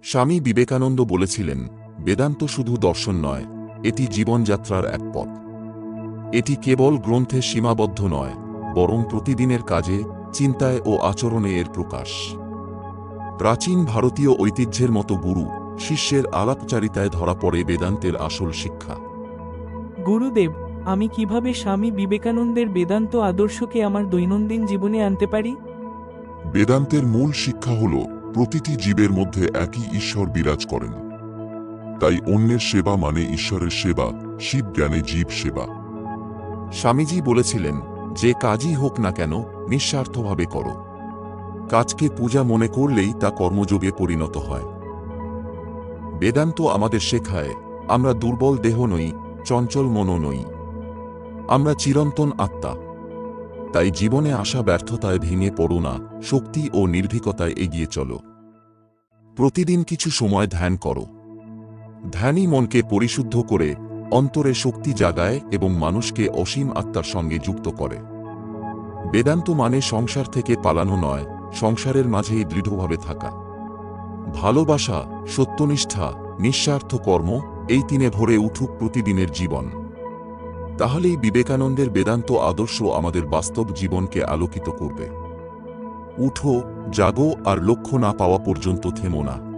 স্বামী বিবেকানন্দ বলেছিলেন, বেদান্ত শুধু দর্শন নয়, এটি জীবনযাত্রার এক পথ। এটি কেবল গ্রন্থে সীমাবদ্ধ নয়, বরং প্রতিদিনের কাজে, চিন্তায় ও আচরণে এর প্রকাশ। প্রাচীন ভারতীয় ঐতিহ্যের মতো গুরু শিষ্যের আলাপচারিতায় ধরা পড়ে বেদান্তের আসল শিক্ষা। গুরুদেব, আমি কিভাবে স্বামী বিবেকানন্দের বেদান্ত আদর্শকে আমার দৈনন্দিন জীবনে আনতে পারি? বেদান্তের মূল শিক্ষা হল প্রতিটি জীবের মধ্যে একই ঈশ্বর বিরাজ করেন। তাই অন্যের সেবা মানে ঈশ্বরের সেবা, শিব জ্ঞানে জীব সেবা। স্বামীজি বলেছিলেন, যে কাজই হোক না কেন নিঃস্বার্থভাবে করো। কাজকে পূজা মনে করলেই তা কর্মযোগে পরিণত হয়। বেদান্ত আমাদের শেখায়, আমরা দুর্বল দেহ নই, চঞ্চল মনও নই। আমরা চিরন্তন আত্মা। তাই জীবনে আসা ব্যর্থতায় ভেঙে পড়ো না, শক্তি ও নির্ভীকতায় এগিয়ে চলো। প্রতিদিন কিছু সময় ধ্যান করো। ধ্যানই মনকে পরিশুদ্ধ করে, অন্তরে শক্তি জাগায় এবং মানুষকে অসীম আত্মার সঙ্গে যুক্ত করে। বেদান্ত মানে সংসার থেকে পালানো নয়, সংসারের মাঝেই দৃঢ়ভাবে থাকা। ভালোবাসা, সত্যনিষ্ঠা, নিঃস্বার্থ কর্ম, এই তিনে ভরে উঠুক প্রতিদিনের জীবন। তাহলেই বিবেকানন্দের বেদান্ত আদর্শ আমাদের বাস্তব জীবনকে আলোকিত করবে। উঠো, জাগো আর লক্ষ্য না পাওয়া পর্যন্ত থেমো না।